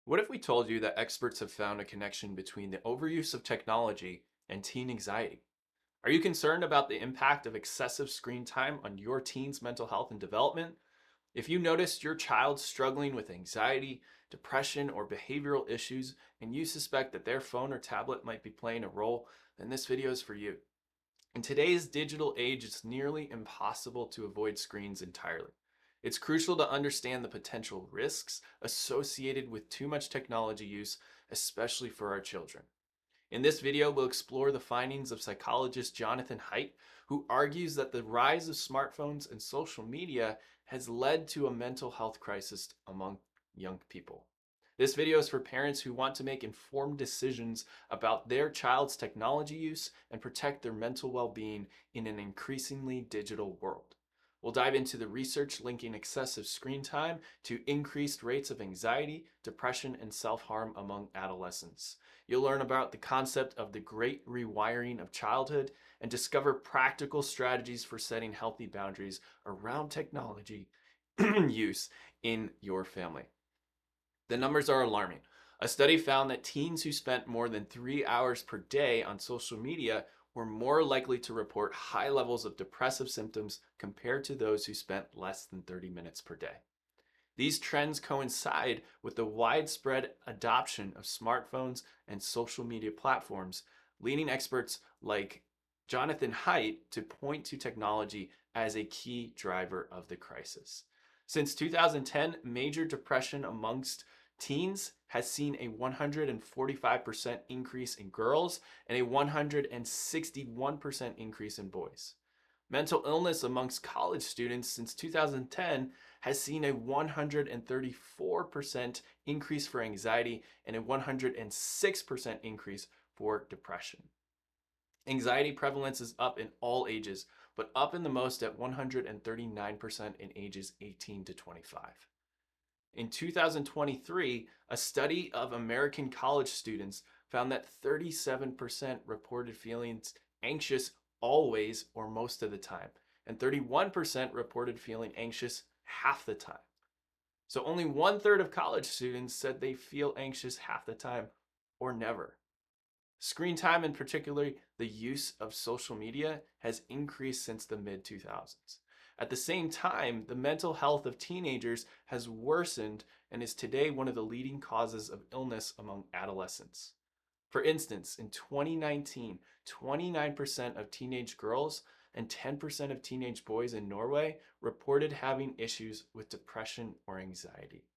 What if we told you that experts have found a connection between the overuse of technology and teen anxiety? Are you concerned about the impact of excessive screen time on your teen's mental health and development? If you noticed your child struggling with anxiety, depression, or behavioral issues, and you suspect that their phone or tablet might be playing a role, then this video is for you. In today's digital age, it's nearly impossible to avoid screens entirely. It's crucial to understand the potential risks associated with too much technology use, especially for our children. In this video, we'll explore the findings of psychologist Jonathan Haidt, who argues that the rise of smartphones and social media has led to a mental health crisis among young people. This video is for parents who want to make informed decisions about their child's technology use and protect their mental well-being in an increasingly digital world. We'll dive into the research linking excessive screen time to increased rates of anxiety, depression, and self-harm among adolescents. You'll learn about the concept of the great rewiring of childhood and discover practical strategies for setting healthy boundaries around technology use in your family. The numbers are alarming. A study found that teens who spent more than 3 hours per day on social media were more likely to report high levels of depressive symptoms compared to those who spent less than 30 minutes per day. These trends coincide with the widespread adoption of smartphones and social media platforms, leading experts like Jonathan Haidt to point to technology as a key driver of the crisis. Since 2010, major depression amongst teens has seen a 145% increase in girls and a 161% increase in boys. Mental illness amongst college students since 2010 has seen a 134% increase for anxiety and a 106% increase for depression. Anxiety prevalence is up in all ages, but up in the most at 139% in ages 18 to 25. In 2023, a study of American college students found that 37% reported feeling anxious always or most of the time, and 31% reported feeling anxious half the time. So only 1/3 of college students said they feel anxious half the time or never. Screen time, and particularly the use of social media, has increased since the mid-2000s. At the same time, the mental health of teenagers has worsened and is today one of the leading causes of illness among adolescents. For instance, in 2019, 29% of teenage girls and 10% of teenage boys in Norway reported having issues with depression or anxiety.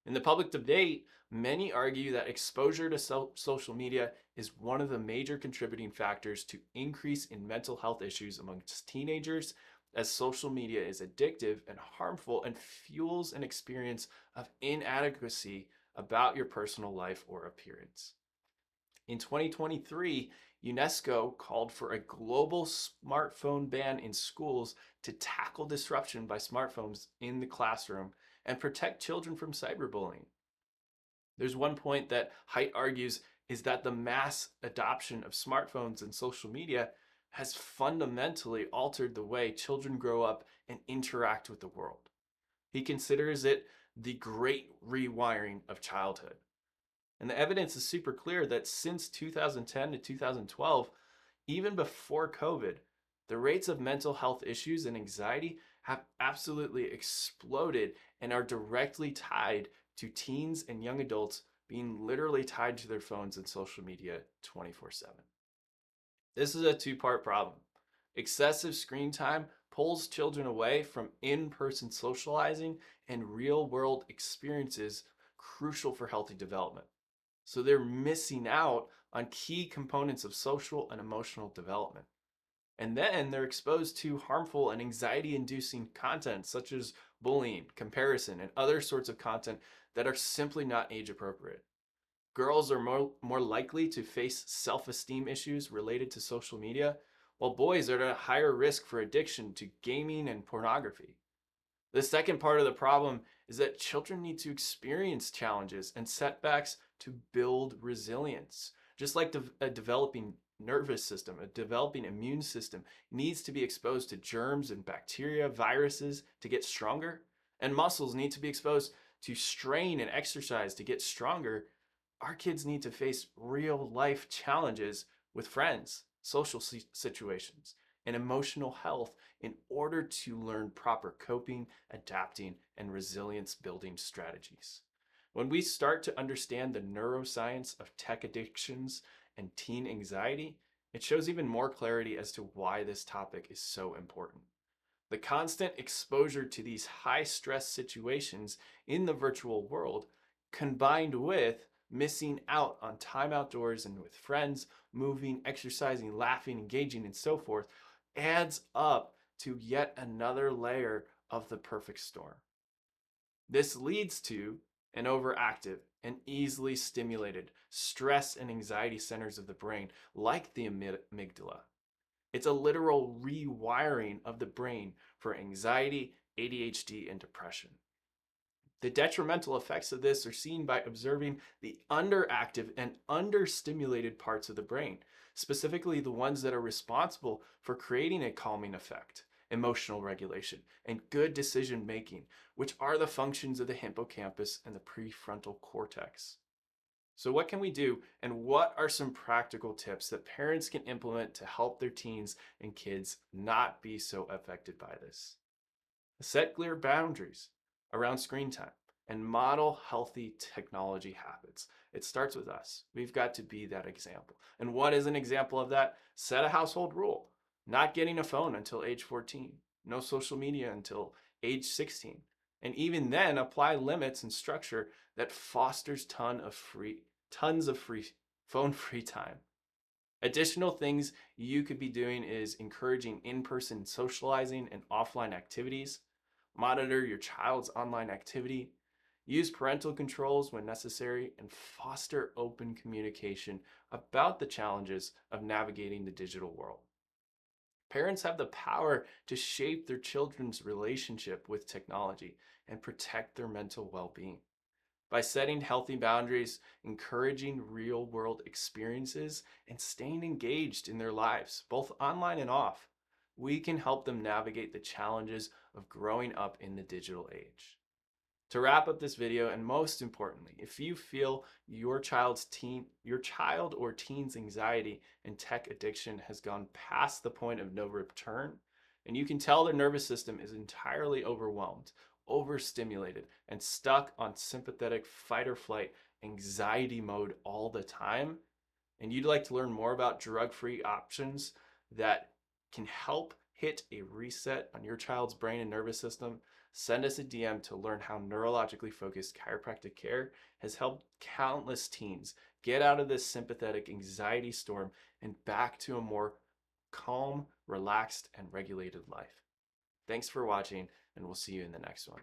In the public debate, many argue that exposure to social media is one of the major contributing factors to increase in mental health issues amongst teenagers, as social media is addictive and harmful and fuels an experience of inadequacy about your personal life or appearance. In 2023, UNESCO called for a global smartphone ban in schools to tackle disruption by smartphones in the classroom and protect children from cyberbullying. There's one point that Haidt argues is that the mass adoption of smartphones and social media has fundamentally altered the way children grow up and interact with the world. He considers it the great rewiring of childhood. And the evidence is super clear that since 2010 to 2012, even before COVID, the rates of mental health issues and anxiety have absolutely exploded and are directly tied to teens and young adults being literally tied to their phones and social media 24/7. This is a two-part problem. Excessive screen time pulls children away from in-person socializing and real-world experiences crucial for healthy development. So they're missing out on key components of social and emotional development. And then they're exposed to harmful and anxiety-inducing content such as bullying, comparison, and other sorts of content that are simply not age-appropriate. Girls are more likely to face self-esteem issues related to social media, while boys are at a higher risk for addiction to gaming and pornography. The second part of the problem is that children need to experience challenges and setbacks to build resilience. Just like a developing nervous system, a developing immune system needs to be exposed to germs and bacteria, viruses to get stronger, and muscles need to be exposed to strain and exercise to get stronger, our kids need to face real life challenges with friends, social situations, and emotional health in order to learn proper coping, adapting, and resilience building strategies. When we start to understand the neuroscience of tech addictions and teen anxiety, it shows even more clarity as to why this topic is so important. The constant exposure to these high stress situations in the virtual world, combined with missing out on time outdoors and with friends, moving, exercising, laughing, engaging, and so forth, adds up to yet another layer of the perfect storm. This leads to an overactive and easily stimulated stress and anxiety centers of the brain, like the amygdala. It's a literal rewiring of the brain for anxiety, ADHD, and depression. The detrimental effects of this are seen by observing the underactive and understimulated parts of the brain, specifically the ones that are responsible for creating a calming effect, emotional regulation, and good decision making, which are the functions of the hippocampus and the prefrontal cortex. So what can we do, and what are some practical tips that parents can implement to help their teens and kids not be so affected by this? Set clear boundaries around screen time and model healthy technology habits. It starts with us. We've got to be that example. And what is an example of that? Set a household rule. Not getting a phone until age 14. No social media until age 16. And even then, apply limits and structure that fosters tons of free phone-free time. Additional things you could be doing is encouraging in-person socializing and offline activities. Monitor your child's online activity. Use parental controls when necessary, and foster open communication about the challenges of navigating the digital world. Parents have the power to shape their children's relationship with technology and protect their mental well-being. By setting healthy boundaries, encouraging real-world experiences, and staying engaged in their lives, both online and off, we can help them navigate the challenges of growing up in the digital age. To wrap up this video, and most importantly, if you feel your child or teen's anxiety and tech addiction has gone past the point of no return, and you can tell their nervous system is entirely overwhelmed, overstimulated, and stuck on sympathetic fight or flight anxiety mode all the time, and you'd like to learn more about drug-free options that can help hit a reset on your child's brain and nervous system, send us a DM to learn how neurologically focused chiropractic care has helped countless teens get out of this sympathetic anxiety storm and back to a more calm, relaxed, and regulated life. Thanks for watching, and we'll see you in the next one.